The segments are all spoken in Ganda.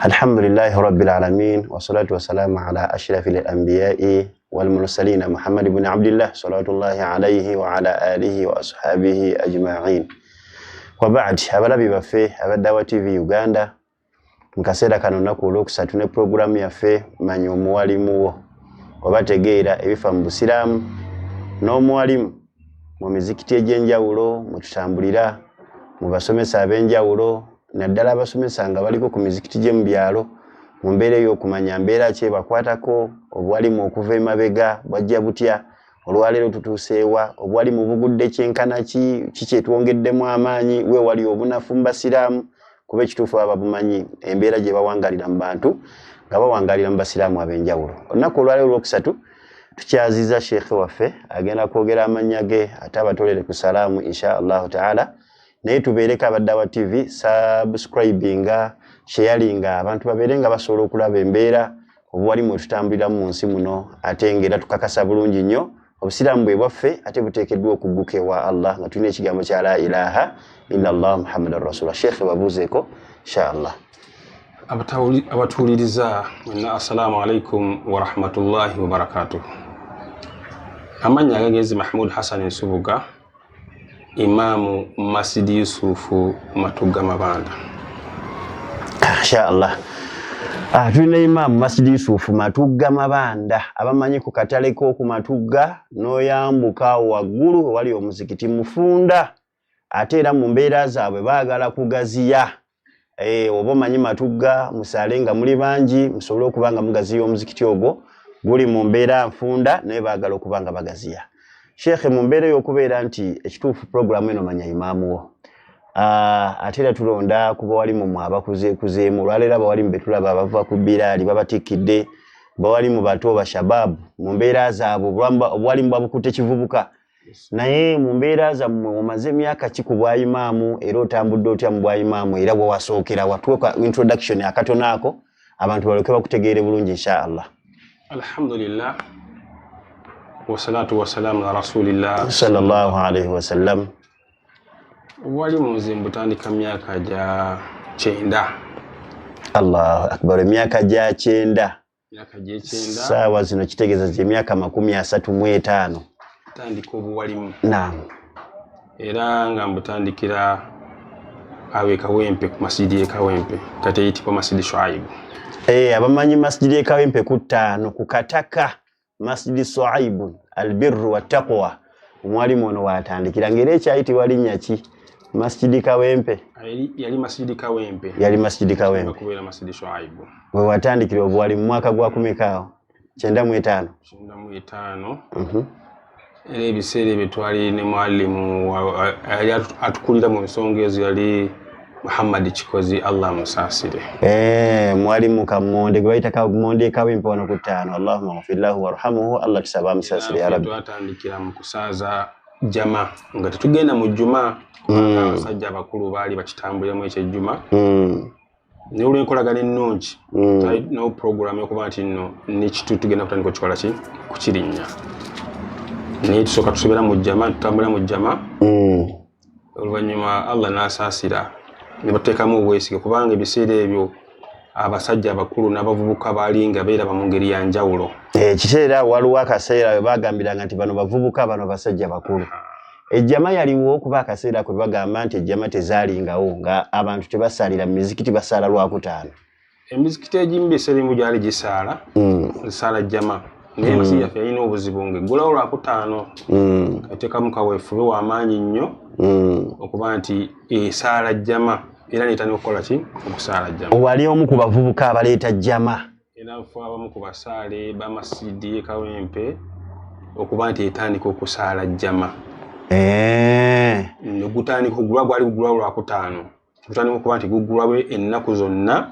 الحمد لله رب العالمين والصلاة والسلام على أشرف الأنبياء والمرسلين محمد بن عبد الله صلى الله عليه وعلى آله وأصحابه أجمعين. وبعد abalabi baffe abaddawa TV Uganda mkaseera kano nakulo kusatune programu yaffe manyi omuwalimu wo obategeera ebifa mu Busiraamu n'omuwalimu mu mizikiti egy'enjawulo mututambulira mu basomesa ab'enjawulo naddala abasomesa nga baliko ku mizikiti gye mu byalo mu mbeera ey'okumanya mbeera ki bakwatako obwalimu okuva emabega bwajja butya olwaleero tutuuseewa obwalimu bugudde kyenkana ki kyetwongeddemu amaanyi we wali obunafu mu Basiraamu kuba ekituufu baba bumanyi embeera gye bawangalira mu bantu nga bawangalira mu Basiraamu ab'enjawulo. Olunaku olwaleero olwokusatu tukyaziza sheekhe waffe agenda kwogera amannya ge ate abatolere ku salaamu insha Allahu taala. Naye tubeereko abaddawa TV subscribinga sharinga abantu babeere nga basobola okulaba embeera obwalimu tutambuliramu mu nsi muno ate ngera tukakasa bulungi nnyo obusiraamu bwe bwaffe ate buteekeddwa okugguka ewa Allah nga tulina ekigambo kya la ilaha illallah muhammadur rasulullah. Sheikh babuzeeko insha Allah. Abatuuliriza mwenna assalamu alaikum wa rahmatullahi wa barakatuh. Amannya agagezi Mahmud Hassan Nsubuga, Imamu Masjidi Yusufu Matugga Mabanda. Insha Allah. Tulina Imamu Masjidi Yusufu Matugga Mabanda abamanyi ku katale k'oku Matugga n'oyambuka waggulu wali omuzikiti Mufunda ate era mu mbeera zaabwe baagala kugaziya. Oba omanyi Matugga musale nga muli bangi musobole okuba nga mugaziya omuzikiti ogwo guli mu mbeera nfunda naye baagala okuba nga bagaziya. Sheikh mu mbeera y'okubeera nti ekituufu programu eno manya imaamu wo. Ate era tulonda kuba walimu mu abakuzeekuzeemu olwaleero abawalimu be tulaba abava ku Biraali babatikidde bawalimu bato bashababu mu mbeera zaabwe obwalimu babukutte kivubuka. Naye mu mbeera zammwe omaze emyaka ki ku bwayimaamu era otambudde otya mu bwayimaamu era bwe wasookera watuuka introduction akatono ako abantu balyoke bakutegeere bulungi insha Allah. Alhamdulillah wassalatu wassalamu ala rasulillah sallallahu alaihi wasallam. Walimu nze mbutandika myaka gya 9. Allahu akbar, emyaka gya 9. Saawa zino kitegeeza ze emyaka 35 tandika obuwalimu. Naam. Era nga mbutandikira awe Kawempe ku masjidi Kawempe kati eyitibwa Masjidi Shuaibu. Abamanyi Masjidi Kawempe ku 5 ku Kataka Masjidi Shuaibu albirru wattaqwa omwalimu ono watandikira ngera ekyayitibwa linnya ki? Masjidi Kawempe. Yali Masjidi Kawempe. Yali Masjidi Kawempe. Kubera Masjidi Shuaibu. We watandikira obwalimu mwaka gwa kumekaawo 95. 95. Era ebiseera ebyo twali ne mwalimu yali atukulira mu nsonga ezo yali Muhammad Chikozi Allah musaasire. Mwalimu Kamonde gwe bayita Kamonde Kawempe wano ku 5. Allahumma ghfir lahu warhamhu, Allah tusaba musaasire ya Rabbi. Twatandikira mu kusaaza jama nga tetugenda mu juma abasajja abakulu baali bakitambuliramu ekyejjuma. Ne olwenkolagana ennungi no program yokuba nti nno nekitu tugenda kutandika okikola ki kukirinnya. Naye tusooka tusobera mu jama tutambulira mu jama. Oluvannyuma Allah n'asaasira ne bateekamu obwesige kubanga ebiseera ebyo abasajja abakulu n'abavubuka baali nga beeraba mu ngeri ya njawulo. Ekiseera waliwo akaseera we bagambiranga nti bano bavubuka bano basajja bakulu. Ejjama yaliwo okuba akaseera kwe bagamba nti ejjama tezaalingawo nga abantu tebasaalira mu mizikiti basaala Lwakutaano. Emizikiti egimu biseera ebimu gyali gisaala zisaala jjama naye Masjidi yaffe yalina obuzibu ng'eggulawo Lwakutaano ateekamu kaweefube w'amaanyi nnyo okuba nti esaala jjama era neetandika okukola ki okusaala jjama. Wali omu ku bavubuka abaleeta jjama. Era nfa abamu ku basaale ba Masjidi Kawempe okuba nti etandika okusaala jjama. Negutandika okugulwa gwali gugulwa Lwakutaano. Gutandika okuba nti gugulwawe ennaku zonna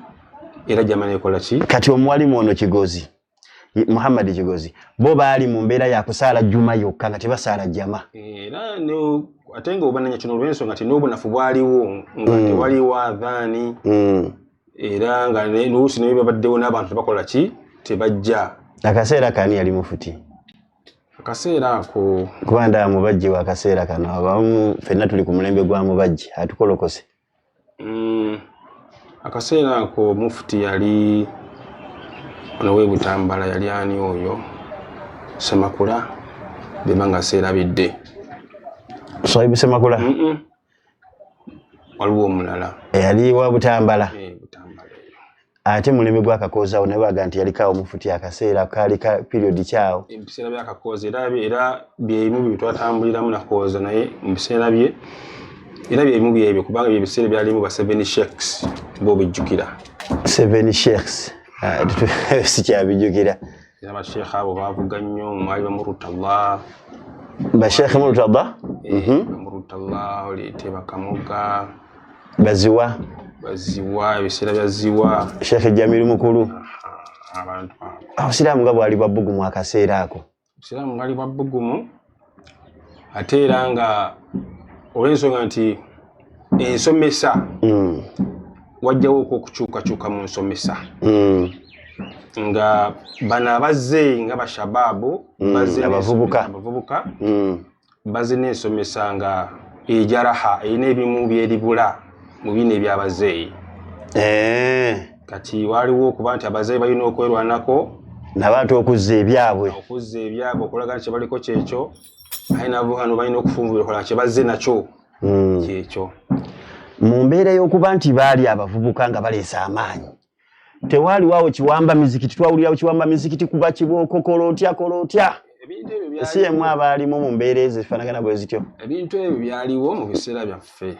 era jjama nekola ki. Kati omuwalimu ono Kigozi Muhammad Kigozi bo baali mu mbeera ya kusaala jjuma yokka nga tebasaala jjama. Era ate nga obananya kino olw'ensonga nti n'obunafu bwaliwo nga tewaliwo adhaani era nga n'oluusi naye babaddewo n'abantu tebakola ki tebajja. Akaseera kani yali mufuti? Akaseera ako kuba ndaba mubajji wa akaseera kano abamu ffenna tuli ku mulembe gwa mubajji atukolokose. akaseera ako mufti yali ono we Butambala yali ani oyo Semakula bemanga seerabidde Swaibu Semakula waliwo omulala yali wa Butambala Butambala ate mulimi gw'akakooza ne baga nti yalikaawo mufuti akaseera kaali ka period kyawo ebiseera by'akakooza era byebimu byetwatambuliramu nakooza naye mu biseera bye era byebimu byebyo kubanga byebiseera byalimu ba 7 sheikhs b'obijjukira 7 sheikhs sikyabijjukira era basheekha abo baavuga nnyo mwali Bamurutallah basheekhe Murutallah Murutallah oleete Bakamuga baziwa ebiseera bya ziwa Sheikh Jamilu mukulu abantu abasiraamu nga bwali bwabbugumu akaseera ako abasiraamu bwali bwabbugumu ate era nga olw'ensonga nti ensomesa wajjawo okukyukakyuka mu nsomesa nga bano abazze nga bashababu abavubuka bazze n'ensomesa nga ejaraha erina ebimu byeribula mu bino ebyabazeeyi kati waliwo okuba nti abazeeyi balina okwerwanako nabantu okuzza ebyabwe okulaga nti kyebaliko kyekyo aye navuhano balina okufumbula okola nti bazze nakyo kyekyo mu mbeera y'okuba nti baali abavubuka nga baleesa amaanyi tewaaliwawo kiwamba mizikiti twawulirawo kiwamba mizikiti kuba kibooko kolotya si yemu abaalimu mu mbeera ezo zifaanagana bwe zityo ebintu ebyo byaliwo mu biseera byaffe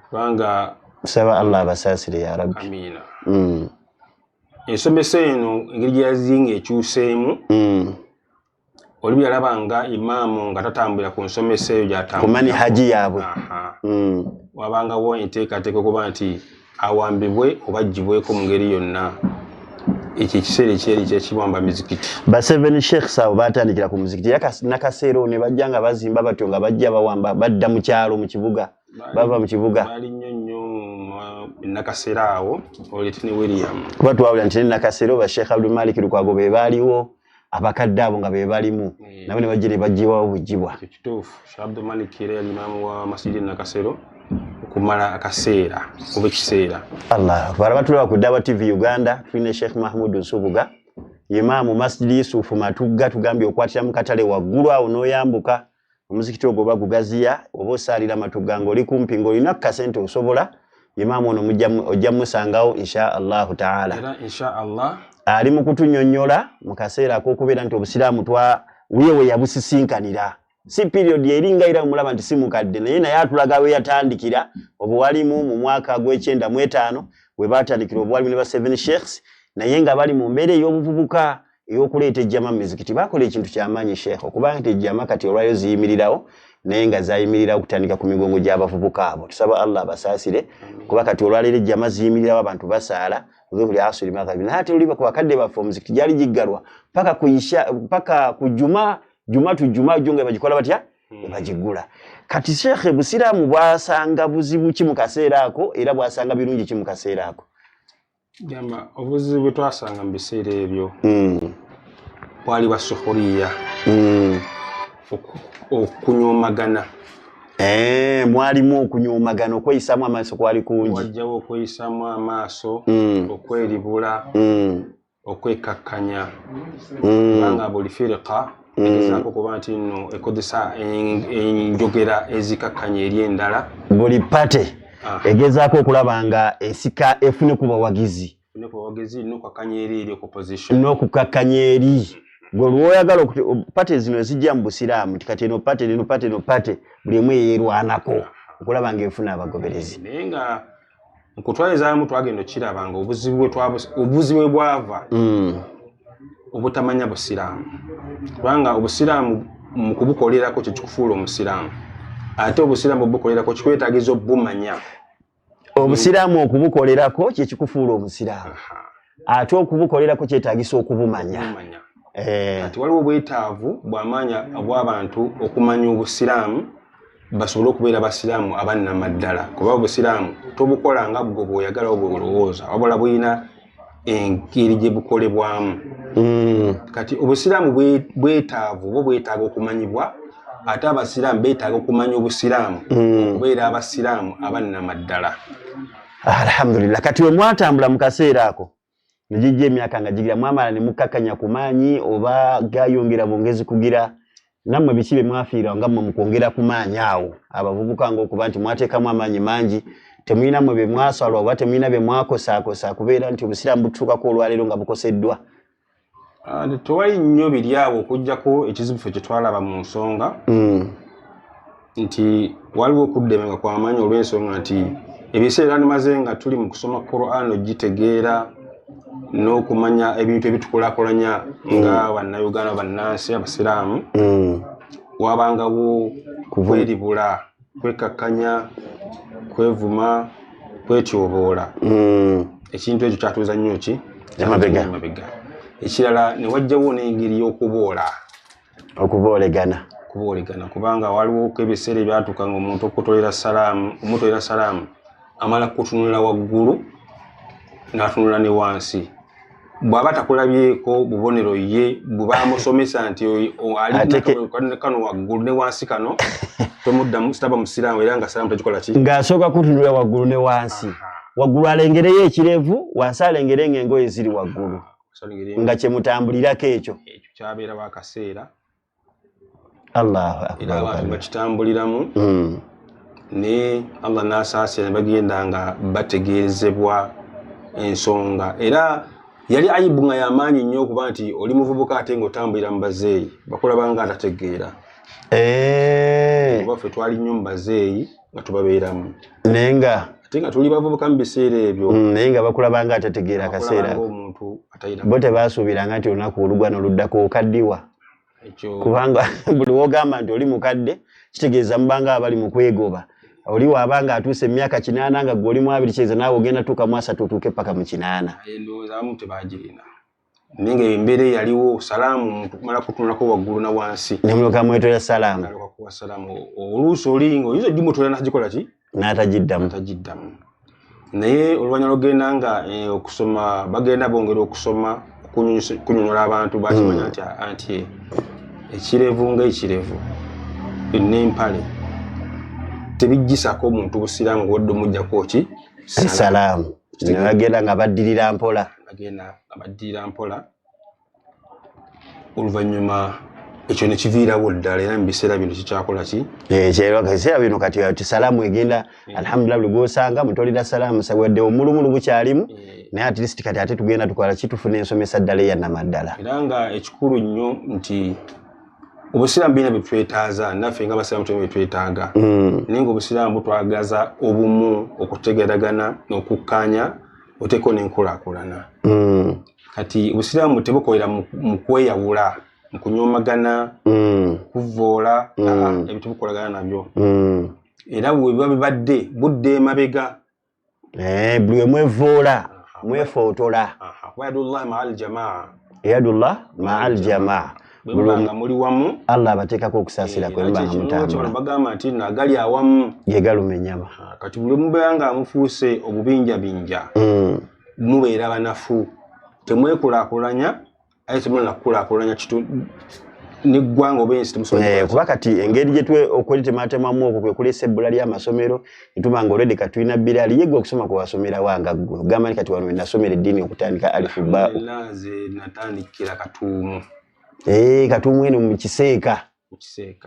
kubanga saba Allah abasaasire ya rabbi amiina ensomesa eno engeri gye yazinga ekyuseemu oli byalabanga imaamu nga tatambulira ku nsomesa eyo gyatambula ku manhaji yaabwe wabangawo enteekateeka okuba nti awambibwe oba aggyibweko mu ngeri yonna ekyo ekiseera ekyeri kyekiwamba mizikiti ba 7 sheikhs abo batandikira ku muzikiti nakaseera ne bajja nga bazimba batyo nga bajja bawamba badda mu kyalo mu kibuga bava mu kibuga bali nnyo nakaseera awo oleete ne William kuba twawulira nti nakaseera oba Sheikh Abdul Malik Lukwago be baaliwo abakadde abo nga be balimu nabo ne bajja ne baggyibwawo buggyibwa kituufu Sheikh Abdul Malik era yali imaamu wa masjidi Nakasero okumala akaseera oba ekiseera Allah baraba tulaba ku Dawa TV Uganda tulina Sheikh Mahmud Nsubuga imaamu masjidi Yusufu Matugga tugambye okwatira mu katale waggulu awo n'oyambuka omuzikiti ogwo bagugaziya oba osaalira Matugga ng'oli kumpi ng'olina kasente osobola imaamu ono ojja musangawo insha Allahu taala era insha Allah ali mu kutunnyonnyola mu kaseera ak'okubeera nti obusiraamu wiyewe yabusisinkanira si period eringa ira mulaba nti si mukadde naye atulaga we yatandikira obuwalimu mu mwaka gw'95 we batandikira obuwalimu ne ba 7 sheikhs naye nga bali mu mbeera ey'obuvubuka ey'okuleeta ejjama mu mizikiti bakola ekintu ky'amaanyi sheekh okubanga nti ejjama kati olwayo ziyimirirawo naye nga zayimirirawo okutandika ku migongo gy'abavubuka abo tusaba Allah abasaasire kuba kati olwaleero ejjama ziyimirirawo abantu basaala dhuhuri asuli magharibi naye ate oliba ku bakadde baffe omuzikiti gyali giggalwa paka ku juma jonga bagikola batya bagigula kati sheekhe busiraamu bwasanga buzibu ki mu kaseera ako era bwasanga birungi ki mu kaseera ako gamba obuzibu bwe twasanga mu biseera ebyo bwali basukhuriya okunyomagana mwalimu okunyomagana okweyisaamu amaaso kwali kungi wajjawo okweyisaamu amaaso okweribula okwekakkanya kubanga buli firika egezaako kuba nti nno ekozesa enjogera ezikakkanya eri endala buli pate egezaako okulaba nga esika efune ku bawagizi n'okukakkanya eri opposition n'okukakkanya eri gwe lwoyagala pate zino ezijja mu busiraamu tikati eno pate buli emu yeerwanako okulaba nga efuna abagoberezi naye nga nkutwalizaamu twagenda okiraba nga obuzibu bwava obutamanya busiraamu kubanga obusiraamu mu kubukolerako kyekikufuula omusiraamu ate obusiraamu obukolerako kikwetagiza obumanya obusiraamu okubukolerako kyekikufuula omusiraamu ate okubukolerako kyetagisa okubumanya kati waliwo obwetaavu bw'amaanya bw'abantu okumanya obusiraamu basobole okubeera basiraamu abannamaddala kuba obusiraamu tobukola nga bwe bw'oyagala oba bw'olowooza wabula buyina engeri gye bukolebwamu kati obusiraamu bwetaavu bo bwetaaga okumanyibwa ate abasiraamu beetaaga okumanya obusiraamu okubeera abasiraamu abannamaddala Alhamdulillah kati we mwatambula mu kaseera ako nijijje emyaka nga jigira mwamala ne mukakanya kumaanyi oba gayongera bongezi kugira nammwe bikibe mwafiira nga mu kwongera kumaanyi awo abavubuka ng'okuba nti mwateekamu amaanyi mangi temulina mwe be mwasalwa oba temulina be mwakosaakosa kubeera nti obusiraamu butuukako olwaleero nga bukoseddwa? Tewali nnyo biri awo okuggyako ekizibu ffe kye twalaba mu nsonga nti waliwo okuddemenga kw'amaanyi olw'ensonga nti ebiseera nimaze nga tuli mu kusoma Qur'an ogitegeera n'okumanya ebintu ebitukulaakulanya nga bannayuganda bannansi abasiraamu wabangawo kweribula kwekakkanya kwevuma kwetyoboola ekintu ekyo kyatuuza nnyo ki emabega ekirala ne wajjawo n'engeri y'okuboolegana kubanga waliwo ebiseera ebyatuuka nga omuntu omutolera salaamu amala kutunula waggulu n'atunula ne wansi bw'aba takulabyeko bubonero ye bw'amusomesa nti ali kano waggulu ne wansi kano tomuddamu sitaba musiraamu era nga salaamu tegikola ki ng'asooka kutunula waggulu ne wansi waggulu alengereyo ekirevu wansi alengere engoye ziri waggulu nga kye mutambulirako ekyo kyabeerawo akaseera Allahu akbar era abantu bakitambuliramu ne Allah n'asaasira ne bagenda nga bategeezebwa ensonga era yali ayibu nga y'amaanyi nnyo okuba nti oli muvubuka ate ng'otambulira mu bazeeyi bakulaba nga atategeera oba ffe twali nnyo mu bazeeyi nga tubabeeramu naye nga ate nga tuli bavubuka mu biseera ebyo naye nga bakulaba nga atategeera akaseera bo tebaasuubiranga nti olunaku olugwana oluddako okaddiwa kubanga buli wogamba nti oli mukadde kitegeeza mubanga abali mu kwegoba oli waabanga atuuse emyaka 8 nga gwe oli mu 2 kyeza naawe ogenda tuuka mu 3 otuuke paka mu 8 endowooza abamu tebaagirina naye nga embeera eyaliwo salaamu mala kutunulako waggulu na wansi ne mulyoka mwetolera salaamu oluusi olinga oyinza oddimutolera nakikola ki n'atagiddamu naye oluvannyuma lwogenda nga okusoma bagenda bongera okusoma kunyonyola abantu bakimanya nti ekirevu ng'ekirevu n'empale tebijjisako omuntu busiraamu wadde omuggyako ki salaamu ne bagenda nga baddirira mpola oluvannyuma ekyo ne kiviirawo ddala era mu biseera bino kikyakola ki ebiseera bino kati salaamu egenda alhamdulillah buli gwosanga mutolera salaamu wadde omulumulu bukyalimu naye at least kati ate tugenda tukola kitufuna ensomesa ddala eyannamaddala era nga ekikulu nnyo nti obusiraamu birina bye twetaaza naffe nga abasiraamu tulina bye twetaaga naye nga obusiraamu butwagaza obumu okutegeragana n'okukkaanya oteeko n'enkulaakulana kati obusiraamu tebukolera mu kweyawula mu kunyoomagana kuvvoola ebyo tebukolagana nabyo era bwe biba bibadde budde emabega buli we mwevvoola mwefootola yadullahi maa aljamaa yadullah maa aljamaa nga muli wamu Allah abateekako okusaasira kwe mbanga mutambula bagamba nti nagali awamu ye galuma ennyama kati buli mubeera nga mufuuse obubinjabinja mubeera banafu temwekulaakulanya aye temulina kukulaakulanya neggwanga oba ensi temusobola kuba kati engeri gye okweri tematemamu okwo kwe kuleesa ebbula ly'amasomero nituba nga olwedde kati tulina biraali ye gwe okusoma kwe wasomera wanga ggwe ogamba ni kati wano wenasomera eddiini okutandika alifu ba nze natandikira Katuumu Katuumu eno mu Kiseeka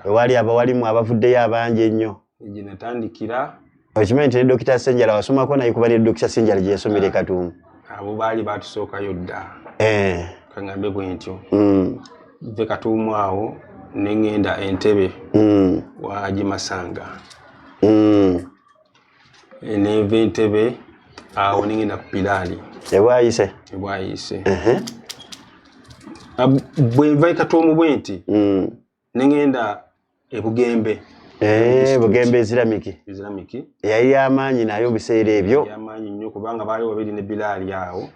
ewali abawalimu abavuddeyo abangi ennyo gye natandikira okimanyi nti ne Dokita Senjala wasomako naye kuba ne Dokita Senjala gye yasomera e Katuumu abo baali baatusookayo dda kaŋŋambe bwe ntyo nve Katuumu awo ne ŋŋenda Entebbe wa Haji Masanga neva Entebbe awo ne ŋŋenda ku Bilaali ebwayise bwe nva Katuumu bwe nti ne ŋŋenda e Bugembe Bugembe Islamic yali y'amaanyi nayo mu biseera ebyo y'amaanyi nnyo kubanga baaliwo babiri ne Bilaali awo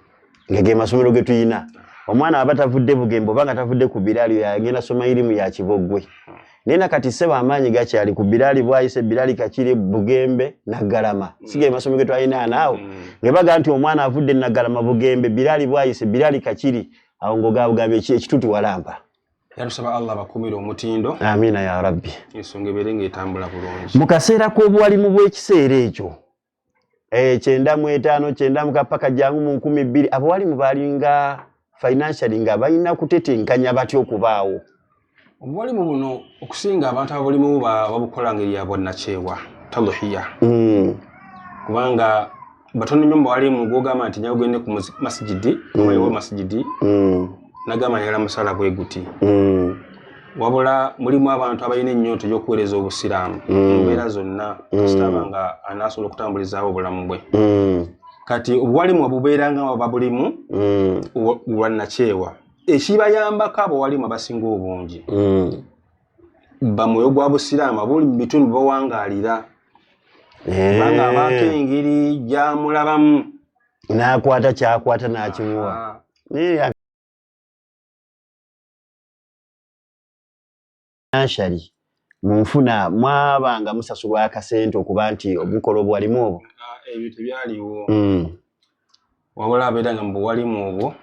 nga ge masomero ge tuyina omwana aba tavudde Bugembe oba nga tavudde ku Bilaali yagenda soma irimu ya Kiboggwe naye nakati ssebo amaanyi gakyali ku Bilaali bwayise Bilaali Kakire Bugembe Naggalama sige masomero ge twalina naawo nga baga nti omwana avudde Naggalama Bugembe Bilaali bwayise Bilaali Kakire awo ng'ogambye ekituti walampa yatusaba Allah bakumire omutindo amina ya rabbi ensonga ebeere ng'etambula bulungi mu kaseera k'obuwalimu bw'ekiseera ekyo 95 90 paka jangu mu 12 abo wali mubalinga financially nga balina kutetenkanya batyo okubaawo. Obuwalimu buno okusinga abantu abulimu babukola ngeri ya bwannakyebwa tadhiya. Kubanga batono nyumba walimu gwogamba nti nyago gende ku masjidi oyo masjidi nagama yala musala bwe guti. Wabula mulimu abantu abayina ennyoto y'okuweereza obusiraamu mbeera zonna sitabanga anasobola okutambulizaawo obulamu bwe. Kati obuwalimu obubeeranga babulimu bwannakyewa ekibayambako abawalimu abasinga obungi bamwoyo gwa busiraamu abuli mu bitundu bawangaalira kubanga abaako engeri gyamulabamu n'akwata kyakwata n'akimuwa. Financially munfuna mwabanga musasulwa akasente okuba nti obukola obwalimu obwo ebyo tebyaliwo. Wabula abeeranga mu buwalimu obwo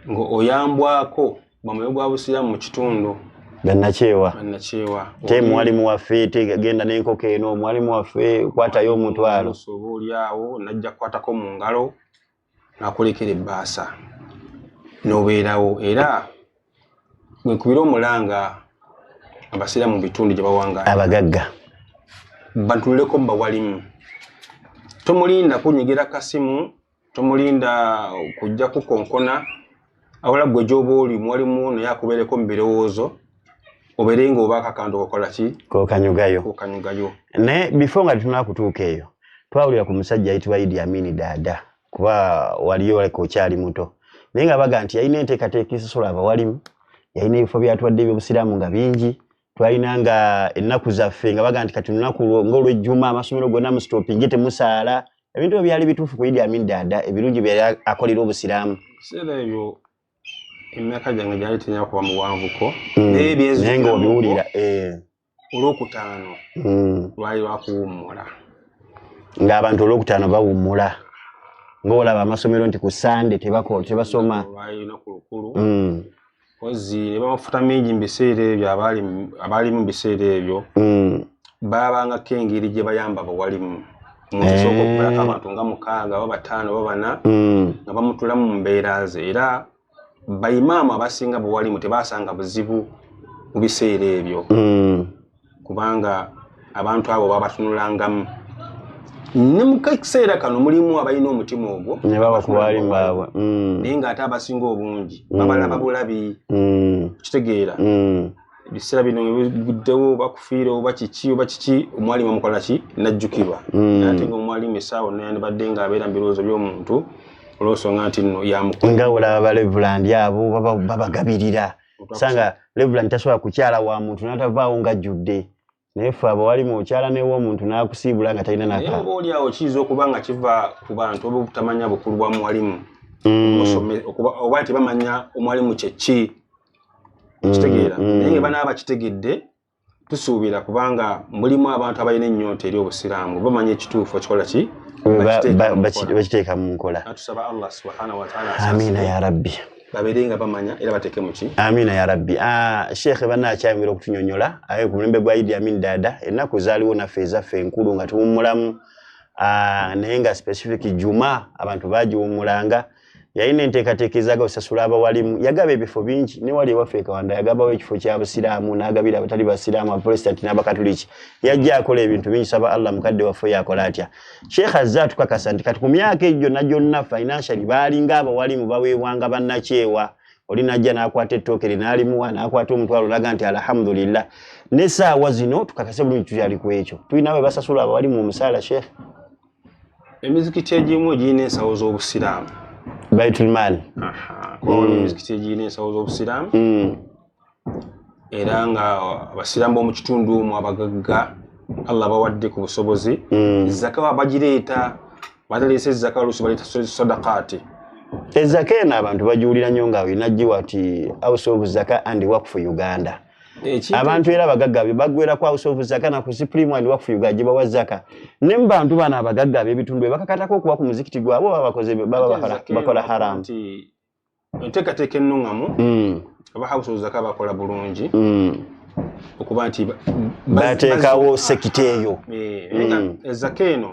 ngo oyambwako bamwoyo gwa busiraamu mu kitundu bannakyewa te mwalimu waffe tegenda n'enkoko eno mwalimu waffe kwatayo omutwalo osoba oliawo najja kukwatako mu ngalo n'akulekera ebbaasa n'obeerawo. Era mwekubira omulanga abasiraamu mu bitundu gye bawanga abagagga bantuleko mu bawalimu. Tomulinda kunyigira kasimu, tomulinda kujja kukonkona, awala gwe gy'oba oli mwalimu naye akubeereko mu birowoozo obeere ng'obaako akantu kokola ki kokanyugayo. Naye before nga tunakutuuka eyo twawulira ku musajja ayitibwa Idi Amin Dada kuba waliyo okyali muto naye nga baga nti yalina enteekateeka esosola abawalimu, yalina ebifo byatwadde ebyobusiraamu nga bingi, twalina nga ennaku zaffe nga baga nti kati lunaku ng'olwejjuma amasomero gonna mu stoppingi temusaala. Ebintu ebyo byali bituufu ku Idi Amin Dada ebirungi byali akolera obusiraamu. Biseera ebyo emyaka gyange gyali tenya kuba muwanvuko naye ng'obiwulira olwokutaano lwali lwakuwummula ng'abantu olwokutaano bawummula ng'olaba amasomero nti ku Sande tebasoma lwali lunaku lukulu kozi ne bamafuta mingi mu biseera ebyo abaali mu biseera ebyo baabangako engeri gye bayamba bawalimu musooka okukolako abantu nga 6 oba 5 oba 4 nga bamutulamu mu mbeera ze. Era bayimaamu abasinga bawalimu tebaasanga buzibu mu biseera ebyo kubanga abantu abo babatunulangamu. Ne mu kiseera kano mulimu abalina omutima ogwo ne baba ku balimu baabwe naye ng'ate abasinga obungi babalaba bulabi kitegeera ebiseera bino biguddewo bakufiira oba kiki omwalimu amukola ki najjukirwa ate ng'omwalimu essaawa nayandibadde ng'abeera mu birowoozo by'omuntu olw'ensonga nti nno yamukola nga olaba ba Reverend abo babagabirira sanga Reverend tasobola kukyala wa muntu n'atavaawo ng'ajjudde naye ffe abawalimu okyala n'ew'omuntu n'akusiibula nga talina naka. Naye oba oliawo kiyinza okuba nga kiva ku bantu oba obutamanya bukulu bwa muwalimu oba tebamanya omwalimu kyeki kitegeera naye nga banaaba bakitegedde tusuubira kubanga mulimu abantu abalina ennyonta eri obusiraamu bamanya ekituufu ekikola ki bakiteeka mu nkola. Tusaba Allah subhanahu wa ta'ala amina ya rabbi babeere nga bamanya era bateeke mu ki. Amina ya rabbi. Sheikh banaakyayongera okutunyonyola aye ku mulembe gwa Idi Amin Dada ennaku zaaliwo naffe ezaffe enkulu nga tuwummulamu naye nga specific juma abantu baagiwummulanga. Yalina enteekateeka ezaaga osasula abawalimu, yagaba ebifo bingi ne wali ewaffe e Kawanda yagabawo ekifo kya busiraamu n'agabira abatali basiraamu abaprotestant n'abakatuliki. Yajja akola ebintu bingi, saba Allah mukadde waffe yakola atya. Sheikh azza tukakasa nti kati ku myaka egyo gyonna financially baalinga abawalimu baweebwanga bannakyewa. Oli najja n'akwata ettooke n'alimuwa n'akwata omutwalo n'aga nti alhamdulillah. N'essaawa zino tukakase bulungi tukyali ku ekyo. Tulina bwe basasula abawalimu omusaala Sheikh. Emizikiti egimu girina ensawo z'obusiraamu. Baitul Mal. Kwa emizikiti egirina ensawo z'obusiraamu. Era nga abasiraamu b'omu kitundu omwo abagagga Allah bawadde ku busobozi. Zaka bagireeta bataleese zaka oluusi baleeta sadaqaati. Ezaka eno abantu bagiwulira nnyo nga inajjiwa ati House of Zaka and Waqf Uganda. Abantu era abagagga bagwera kwa House of Zaka na ku Supreme and Waqf Uganda gye bawa zaka. Ne mu bantu bana abagagga b'ebitundu bakakatako okuba ku muzikiti gwabo babakoze bakola haram. Enteekateeka ennungamu aba House of Zaka bakola bulungi okuba nti bateekawo sekite eyo ezzaka eno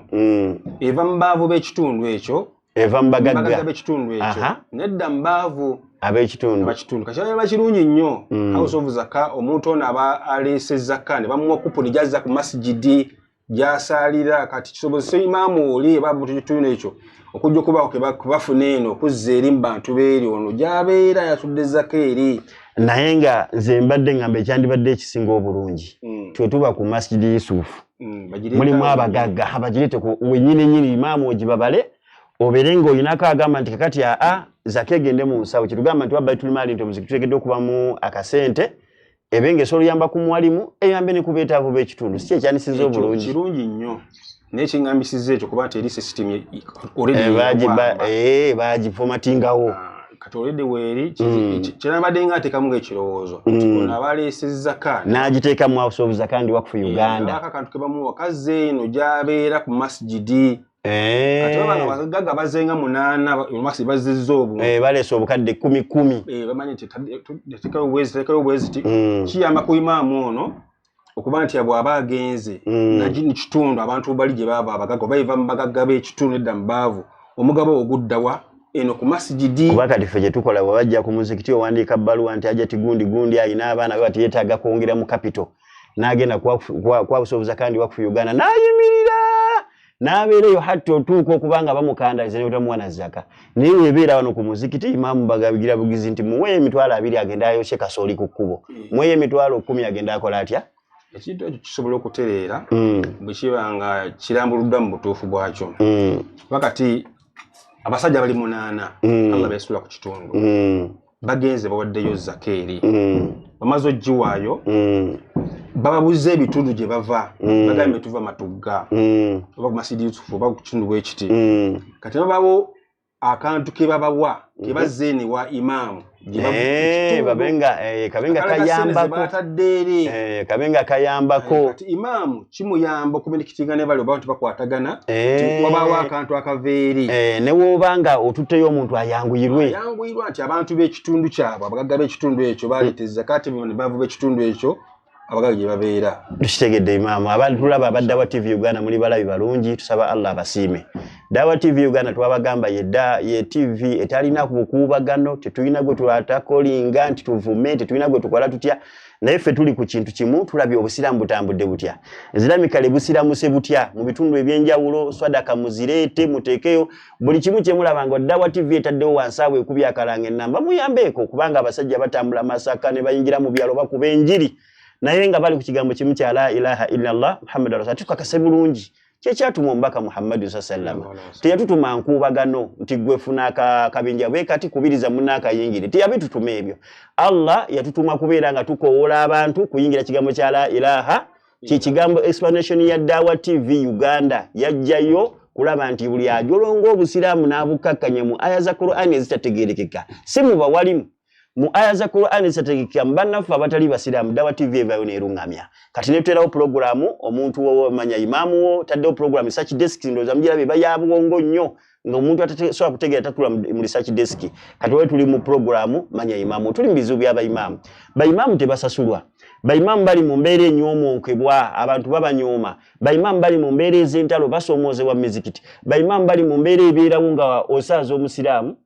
eva mu baavu b'ekitundu ekyo eva mu bagagga b'ekitundu ekyo nedda mu baavu ab'ekitundu kakyaba kirungi nnyo house of zaka omuntu ono aba aleese zaka ne bamuwa kuponi gyazza ku masijidi gyasaalira kati kisobozesa imaamu oli eba mu kitundu ekyo okujja okubaako kubafuna eno okuzza eri mu bantu beeri ono gy'abeera yatudde zaka eri naye nga nze mbadde ngamba ekyandibadde ekisinga obulungi twe tuba ku masjidi Yusufu mulimu abagagga abagirete wenyini imaamu ogibabale obeere ng'oyinako agamba nti kakati zaka egende mu nsawo kitugamba nti wabba tulimaali nti omuziki tutegedde okubamu akasente ebenge soluyamba ku mwalimu eyambe ne ku beetaavu b'ekitundu si ekyanisiza obulungi kirungi nnyo naye kiŋŋambisiza ekyo kuba nti eri system bagifomatingawo kati olidde weeri kirabadde nga ateekamu ng'ekirowoozo ono aba aleese zaka n'agiteeka mu house of zaka ndi wakufu Uganda akantu ke bamuwa kazze eno gy'abeera ku masjidi kati babanga bagagga bazenga 8 omasi bazizza obwo baleese obukadde 10 bamanyi nti teekayo bwezi kiyamba ku imaamu ono okuba nti bw'aba agenze nagini kitundu abantu bali gye baava abagagga baiva mu bagagga b'ekitundu edda mu baavu omugabo oguddawa eno ku masjidi kuba kati ffe gye tukola bwe bajja ku muzikiti owandiika bbaluwa nti ajja gundi ayina abaana be bati yeetaaga kwongera mu capital n'agenda kwabusoboza kandi wakufu Uganda n'ayimirira n'abeereyo hatta otuuka okubanga bamukandaliza ne batamuwa na zaka naye weebeera wano ku muzikiti imaamu bagabigira bugizi nti muweeyo emitwalo 2 agenda ayoshe kasooli ku kkubo muweeyo emitwalo 10 agenda akola atya ekintu ekyo kisobola okutereera bwe kiba nga kirambuluddwa mu butuufu bwakyo wakati abasajja bali 8 Allah beesula ku kitundu bagenze bawaddeyo zaka eri bamaze ogiwaayo bababuze ebitundu gye bava bagambye tuva Matugga oba ku masjidi Yusufu oba ku kitundu bwekiti kati babawo akantu ke babawa ke bazze ene wa imaamu kabenga kayambako kabenga kayambako kati imaamu kimuyamba okubendikitinga ne bali oba bakwatagana wabawo akantu akaveeri ne wobanga otutteyo omuntu ayanguyirwe nti abantu b'ekitundu kyabwe abagagga b'ekitundu ekyo baleeteza kati ne bavu b'ekitundu ekyo abagagga gye babeera tukitegedde imaamu abantu tulaba abadda wa TV Uganda muli balabi balungi tusaba Allah abasiime Dawa TV Uganda twabagamba ye TV etalina kubukuubagano tetulina gwe tulatakolinga nti tuvume tetulina gwe tukola tutya naye ffe tuli ku kintu kimu tulabye obusiramu butambudde butya ziramikale busiramuse butya mu bitundu ebyenjawulo swadaka muzireete muteekeyo buli kimu kye mulabanga Dawa TV etaddewo wansaawe ekubya akalanga ennamba muyambeeko kubanga abasajja batambula Masaka ne bayingira mu byalo bakuba enjiri naye nga bali ku kigambo kimu kya la ilaha illallah Muhammadur Rasul tukakase bulungi kyatuma omubaka Muhammadu sallallahu alaihi wasallam teyatutuma nkuubagano nti gwe funa kabinja bwe kati kubiriza munaka yingire teyabitutuma ebyo Allah yatutuma kubeera nga tukoola abantu kuyingira kigambo kya la ilaha kigambo explanation ya Dawa TV Uganda yajjayo kulaba nti buli ajolongo obusiramu n'abukakkanya mu aya za Qur'ani ezitategerekeka si mu bawalimu mu aya za Qur'ani zitategerekeka mbanafu abatali basiramu Dawa TV evayo nerungamya kati neterawo programu omuntu wo manya imaamu wo taddewo programu search desk ndoza mjirabe bayabwongo nnyo ng'omuntu atasobola kutegeera tatula mu research desk kati we tuli mu programu manya imaamu tuli mbizu byaba imaamu bayimaamu tebasasulwa bayimaamu bali mu mbeera enyoomoonkebwa abantu babanyooma bayimaamu bali mu mbeera ez'entalo basomoozebwa mu mizikiti bayimaamu bali mu mbeera ebeerawo nga osaaza omusiraamu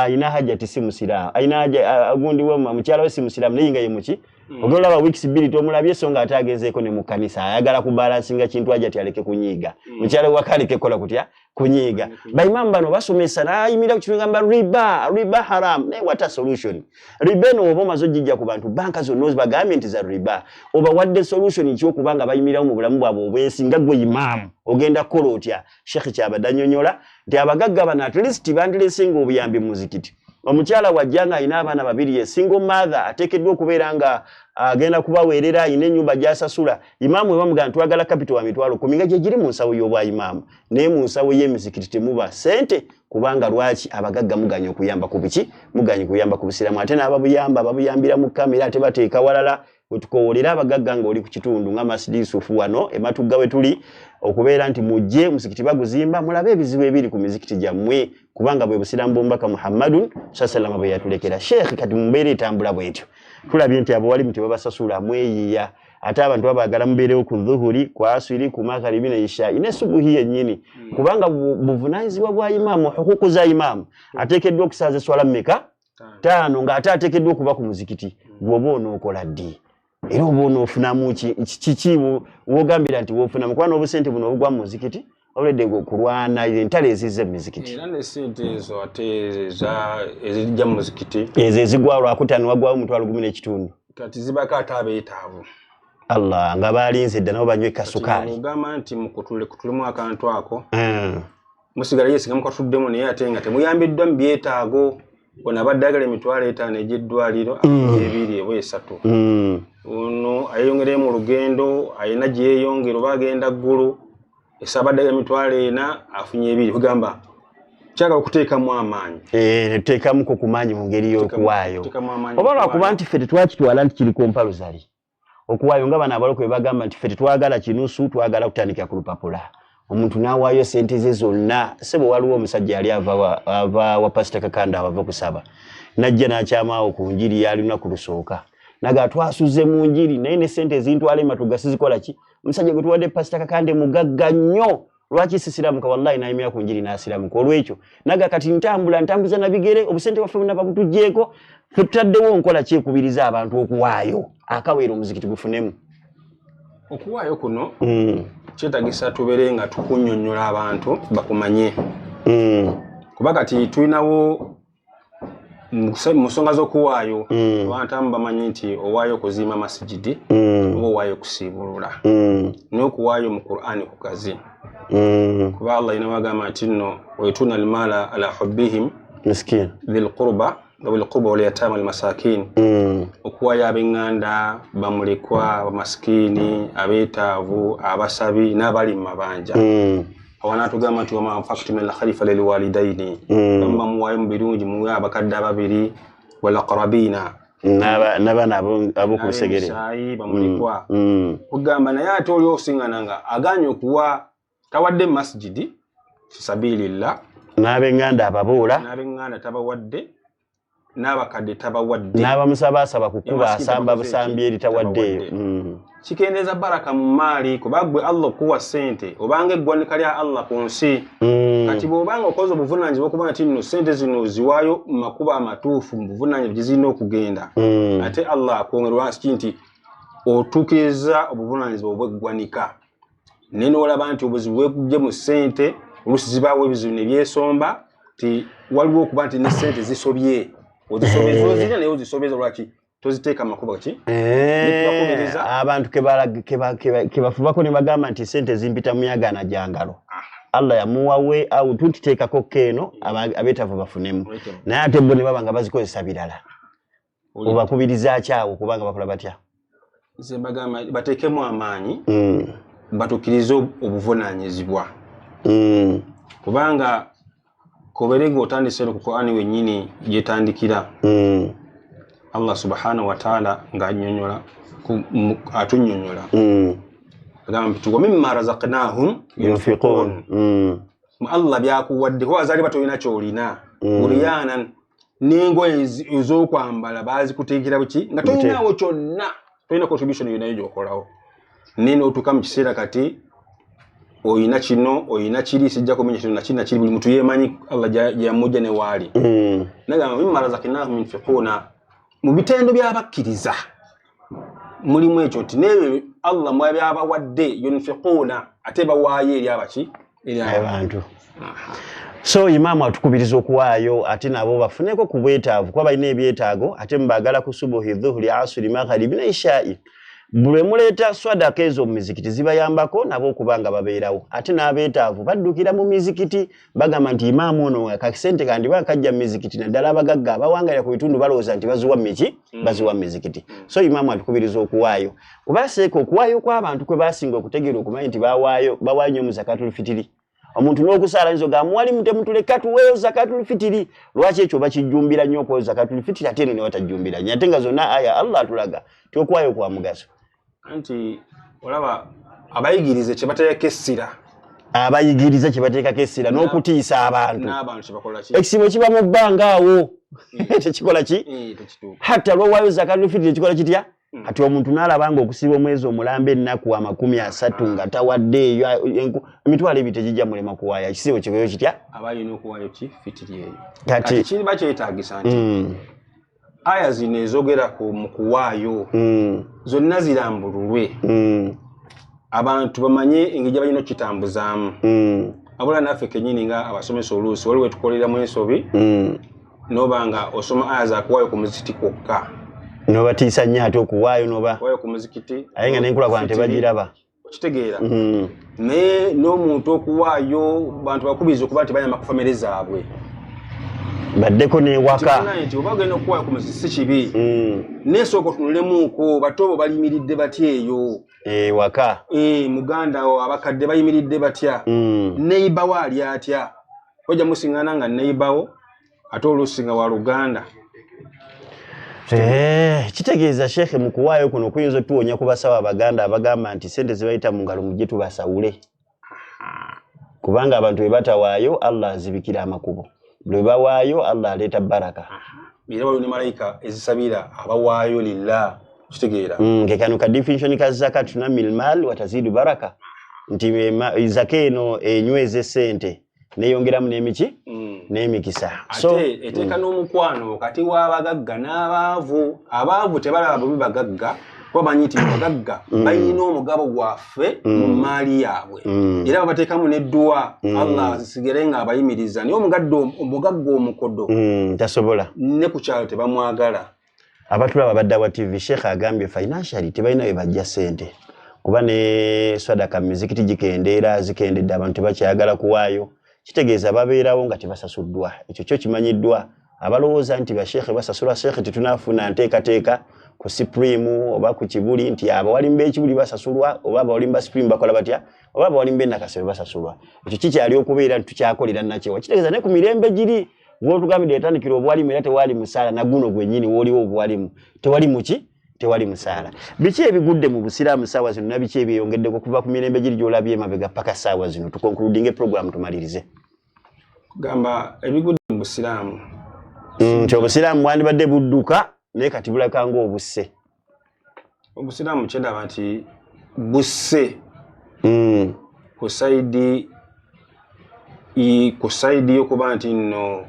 ina haja tisi musiramu ina haja agundi wema mukyala we si musiramu naye nga ye muki ogenda ba weeks 2 tomulabye songa atagezeeko ne mu kanisa ayagala ku balansinga kintu aja tyaleke kunyiga mukyala wakaleke kola kutya kunyiga bayimaamu bano basomesa nayimira ku kigamba riba haram ne what a solution riba no oba mazo jijja ku bantu banka zonna bagambye nti za riba oba wadde solution kyo kubanga bayimira mu bulamu bwabo obwesinga gwe imaamu ogenda kola otya Sheikh Kyabadanyonyola nti abagagga bana at least bandiresinga obuyambi mu muzikiti omukyala wajjanga ina abaana 2 ye single mother atekeddwa okubeera nga agenda kubaweerera ine ennyumba gy'asasula imaamu we bamugamba twagala capital wa mitwalo 10 nga gye giri mu nsawo y'obwa imaamu naye mu nsawo y'emizikiti temuba sente kubanga lwaki abagagga muganya okuyamba ku biki muganya kuyamba ku busiramu ate n'ababuyamba babuyambira mu kamera ate bateeka walala wetukoolera abagagga ng'oli ku kitundu nga Masjid Yusufu wano Ematugga we tuli okubeera nti mujje muzikiti baguzimba mulabe ebizibu ebiri ku mizikiti gyammwe kubanga bwe busiramu bw'omubaka Muhammadun sallallahu bwe yatulekera. Sheikh kati mumbeera etambula bwetyo tulabye nti abo walimu tebabasasula mweyiya ate abantu babaagala mubeerewo ku dhuhuri ku asiri ku magharibi ne isha ne subuhi yennyini kubanga buvunaanyizibwa bwa imaamu hukuku za imaamu ateekeddwa okusaaza eswala mmeka 5 ng'ate ateekeddwa okuba ku muzikiti bw'oba onookola ddi era oba onoofunamu kiki wogambira nti wofunamu kuba n'obusente buno obugwa mu muzikiti obuledde okulwana entalo ezizze mu mizikiti era n'essente ezo ate ezijja mu muzikiti ezo ezigwa lwakutaano wagwawo omutwalo 10 n'ekitundu kati zibaka ate abeetaavu Allah nga balinze dda nabo banywe kasukali mugamba nti kutulemu akantu ako musigala yeesigamu katuddemu naye ate nga temuyambiddwa mu byetaago ono abadde agala emitwalo 5 egy'eddwaliro ebiri oba 3 ono ayeyongere mu lugendo ayina gye yeeyongera oba agenda ggulu esabadde agala emitwalo 4 afunye 2 kugamba kyagala okuteekamu amaanyi teekamuko ku maanyi mu ngeri y'okuwaayo oba lwakuba nti ffe tetwakitwala nti kiri kompalo zali okuwaayo nga bano abalokole bagamba nti ffe tetwagala kinusu twagala kutandikira ku lupapula omuntu n'awaayo sente ze zonna sebo waliwo omusajja yali ava wa Pastor Kakanda ava kusaba najja n'akyamaawo ku njiri yali lunaku lusooka naga twasuze mu njiri naye ne sente zintwala Ematugga sizikola ki omusajja gwe tuwadde Pastor Kakande mugagga nnyo lwaki sisiramuka wallahi nayimira ku njiri n'asiramuka olwekyo naga kati ntambuza na bigere obusente bwaffe bonna babutuggyeko ffe tutaddewo nkola kyekubiriza abantu okuwaayo akawera omuzikiti gufunemu okuwaayo kuno kyetagisa tubeere nga tukunnyonnyola abantu bakumanye kuba kati tulinawo mu nsonga z'okuwaayo abantu abamu bamanyi nti owaayo okuzimba masigidi oba owaayo okusiibulula n'okuwaayo mu Qur'ani kukazi kuba Allah inawagamba nti nno wayutuna almala ala hubbihim miskin dhil qurba wal yatama wal masakin okuwaayo ab'eŋŋanda bamulekwa abamasikini abeetaavu abasabi n'abali mu mabanja awana tugamba nti wama anfaqtum min al-khayri falilwalidaini bamma muwaayo mu birungi muwe abakadde ababiri wal aqrabina n'abaana ab'okulusegere bamulekwa kugamba naye ate oli osiŋŋana nga aganye okuwa tawadde masjidi fisabilillah n'ab'eŋŋanda ababuula n'ab'eŋŋanda tabawadde n'abakadde tabawadde n'abamusabasaba kukuba asamba busambi eri tawaddeeyo kikendeeza baraka mu maali kuba ggwe Allah okuwa ssente obanga eggwanika lya Allah ku nsi kati bw'obanga okoze obuvunaanyizibwa okuba nti nno ssente zino ziwaayo mu makuba amatuufu mu buvunaanyizibwa gye zirina okugenda ate Allah akwongera wansi nti otuukiriza obuvunaanyizibwa obw'eggwanika naye n'olaba nti obuzibu bwekujje mu ssente oluusi zibaawo ebizibu ne byesomba ti waliwo okuba nti ne ssente zisobye ozisobeza ozirina naye ozisobeza lwaki toziteeka amakuba ki abantu kebafubako ne bagamba nti ssente zimpita muyaga anajangalo Allah yamuwawe au tutiteekako keeno abeetavu bafunemu naye ate bo ne baba nga bazikozesa birala obakubiriza kyawo kubanga bakola batya nze mbagamba bateekemu amaanyi batuukirize obuvunaanyizibwa kubanga kobeere ng'otandise ku Qur'ani wennyini gyetandikira Allah subhanahu wa ta'ala ng'annyonnyola atunnyonnyola agamba nti wa mimma razaqnahum yunfiqun Allah byakuwadde kuba bazaali batolina ky'olina bulyanan n'engoye ez'okwambala baazikuteekera buki nga tolinaawo kyonna tolina contribution yonna gy'okolawo naye n'otuuka mu kiseera kati oyina kino oyina kiri sijja kumenya kino nakiri nakiri buli muntu yeemanyi Allah gyamujja ne waali nagamba mimma razaqnahum yunfiquna mu bitendo by'abakkiriza mulimu ekyo nti n'ebyo Allah mu byabawadde yunfiquna ate bawaayo eri abaki eri abantu so imaamu atukubiriza okuwaayo ate nabo bafuneko ku bwetaavu kuba balina ebyetaago ate mubaagala ku subuhi dhuhuri asuri magharibi ne ishai bwe muleeta swadaka ezo mu mizikiti zibayambako nabo okubanga babeerawo ate n'abeetaavu baddukira mu mizikiti bagamba nti imaamu ono akakisente kandi bakajja mu mizikiti naddala abagagga abawangalira ku bitundu balowooza nti baziwa miki baziwa mu mizikiti so imaamu atukubiriza okuwaayo kuba seeka okuwaayo kw'abantu kwe basinga okutegeera okumanya nti bawaayo nnyo mu zakatul fitiri omuntu n'okusaala nzoga mwalimu temutuleka tuweeyo zakatul fitiri lwaki ekyo bakijjumbira nnyo okuweeyo zakatul fitiri ate ne watajjumbira nnyo ate nga zonna aya Allah atulaga tyokuwaayo kwa mugaso anti olaba abayigirize kye bateeka essira abayigiriza kye bateekako essira n'okutiisa abantu n'abantu kye bakola ki ekisibo kiba mu bbanga awo tekikola ki hatta lwowaayo zakatul fitiri ekikola kitya ati omuntu n'alabanga okusiba omwezi omulamba ennaku 30 nga tawaddeeyo emitwalo ebiri tegijja mulema kuwaaya ekisibo kibeyo kitya abayina okuwaayo ki fitiri eyo kati kiba kyetaagisa nti aya zino ezogera mu kuwaayo zonna zirambululwe abantu bamanye engeri gye balina okukitambuzaamu abula naffe kennyini nga abasomesa oluusi waliwo tukoleramu ensobi noba nga osoma aya zakuwaayo ku muzikiti kwokka nobatiisa nnyo ate okuwaayo noba waayo ku muzikiti aye nga n'enkulaakulana tebagiraba okitegeera naye n'omuntu okuwaayo bantu bakubiriza okuba nti bayamba ku famire zaabwe baddeko n'ewaka nti oba ogenda okuwaayo ku muzikiti si kibi neesooka otunulemuuko bato bo bayimiridde batya eyo ewaka muganda abakadde bayimiridde batya neibawo ali atya ojja musiŋŋana nga neibawo ate oluusi nga wa luganda kitegeeza shekhe mu kuwaayo kuno kuyinza otuwonya ku basawo abaganda abagamba nti sente zibayita mu ngalo mujje tubasawule kubanga abantu bwe batawaayo Allah azibikira amakubo bwe bawaayo Allah aleeta baraka era waliwo ne malayika ezisabira abawaayo lillah kitegeera kekano ka definition ka zakat tunamil mal watazidu baraka nti zaka eno enyweze sente neyongeramu n'emiki n'emikisa ate eteeka n'omukwano kati w'abagagga n'abaavu abaavu tebalaba bubi bagagga bamanyi nti bagagga balina omugabo gwaffe mu maali yaabwe era babateekamu n'edduwa Allah azisigere nga abayimiriza naye omugagga omukodo tasobola ne ku kyalo tebamwagala abatulaba baddawa TV Sheikh agambye financially tebalina we bajja sente kuba ne sadaka mizikiti gikendeera zikendedde abantu tebakyagala kuwaayo kitegeeza babeerawo nga tebasasuddwa ekyo kyo kimanyiddwa abalowooza nti bashekhe basasula shekhe tetunaafuna nteekateeka ku supreme oba ku kibuli nti abawalimu b'ekibuli basasulwa oba abawalimu ba supreme bakola batya oba abawalimu b'ennakasebe basasulwa ekyo kikyali okubeera nti tukyakolera nakyewa kitegeeza ne ku mirembe giri ng'otugambidde yatandikira obuwalimu era tewaali musaala na guno gwennyini w'oliwo obuwalimu tewali muki tewali musaala biki ebigudde mu busiraamu saawa zino na biki ebyeyongeddeko kuva ku mirembe giri gy'olabye emabega paka saawa zino tukonkludinga program tumalirize gamba ebigudde mu busiraamu nti obusiraamu bwandibadde budduka naye kati bulaka ng'obusse obusiraamu kyendaba nti busse ku saidi y'okuba nti nno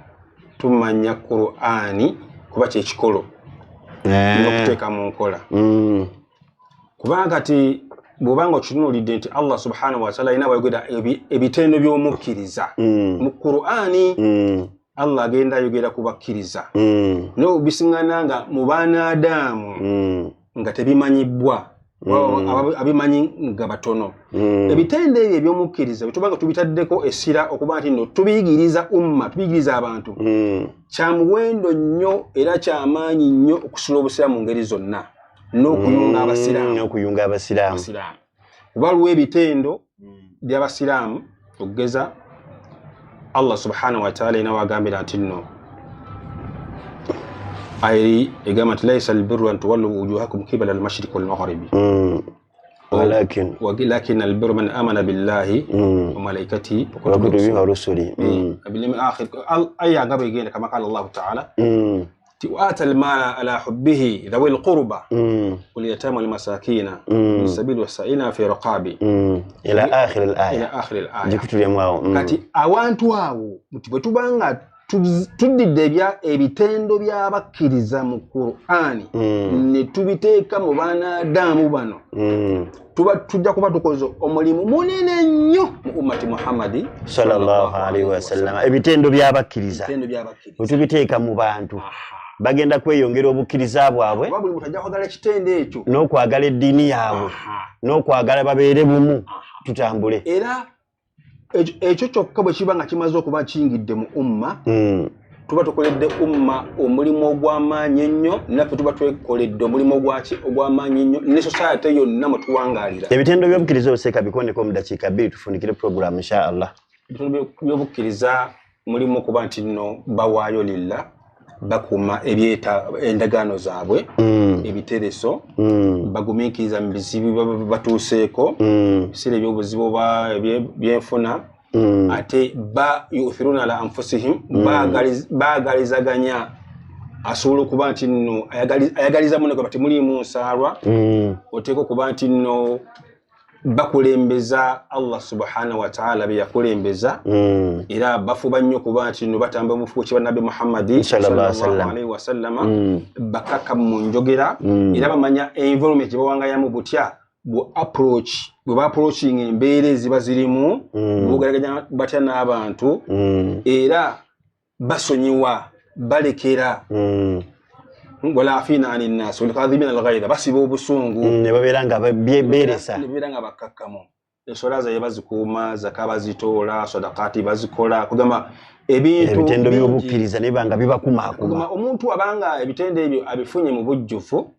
tumanya Qur'ani kuba kyekikolo n'okuteeka mu nkola kubanga kati bw'obanga okitunulidde nti Allah subhanahu wa ta'ala alina bwayogera ebitendo by'omukkiriza mu Qur'ani Allah agenda ayogera ku bakkiriza n'obisiŋŋana nga mu baanaadaamu nga tebimanyibbwa abimanyi nga batono ebitendo ebyo eby'omukkiriza bwe tubanga tubitaddeko essira okuba nti nno tubiyigiriza tubiyigiriza abantu kya muwendo nnyo era kyamaanyi nnyo okusula obusiraamu mu ngeri zonna n'okuyunga abasiraamu kuba waliwo ebitendo by'abasiraamu okugeza Allah subhanahu wa ta'ala ina wagambira nti nno ayiri egamba nti laisa albirru an tuwallu wujuhakum qibala al-mashriq wal-maghribi ولكن البر من آمن بالله وملائكته وكتبه ورسله باليوم الآخر أي عقب يجينا كما قال الله تعالى وآتى المال على حبه ذوي القربى واليتامى والمساكين والسبيل والسائلين في رقابه إلى آخر الآية kati awantu awo bwe tubanga tudidde ebitendo by'abakkiriza mu Qur'ani ne tubiteeka mu baanaadaamu bano tujja kuba tukoze omulimu munene nnyo mu ummati Muhammadi sallallahu alaihi wasallam ebitendo by'abakkiriza bwe tubiteeka mu bantu bagenda kweyongera obukkiriza bwabwe buli muntu ajja kwagala ekitendo ekyo n'okwagala eddiini yaabwe n'okwagala babeere bumu tutambule era ekyo kyokka bwe kiba nga kimaze okuba kiyingidde mu umma tuba tukoledde umma omulimu ogw'amaanyi ennyo naffe tuba twekoledde omulimu ogw'amaanyi ennyo ne society yonna mwe tuwangaalira ebitendo by'obukkiriza oseeka bikondeko mu dakiika 2 tufundikire program insha Allah ebitundu by'obukkiriza mulimu okuba nti nno bawaayo lilla bakuuma endagaano zaabwe ebitereso bagumiikiriza mu bizibu batuuseeko ebiseera eby'obuzibu byenfuna ate yuthiruna ala anfusihim baagalizaganya asobola okuba nti nno ayagaliza munne bati mulimu nsaalwa oteeka okuba nti nno bakulembeza Allah subhanahu wa ta'ala beyakulembeza era bafuba nnyo kuba nti nno batamba mu fuuki bannabi Muhammad sallallahu alaihi wasallama bakaka mu njogera era bamanya environment gye bawangayamu butya bwe ba-approaching embeera eziba zirimu bogeraganya batya n'abantu era basonyiwa balekera wala afina ani nnas wal kadhibina al ghayra basiba obusungu ne baberanga beresa ne baberanga bakakkamu esola za bazikuuma zakaba zitola sadaqati bazikola kugamba ebitendo by'obukkiriza ne banga bibakumaakuma omuntu abanga ebitendo ebyo abifunye mu bujjufu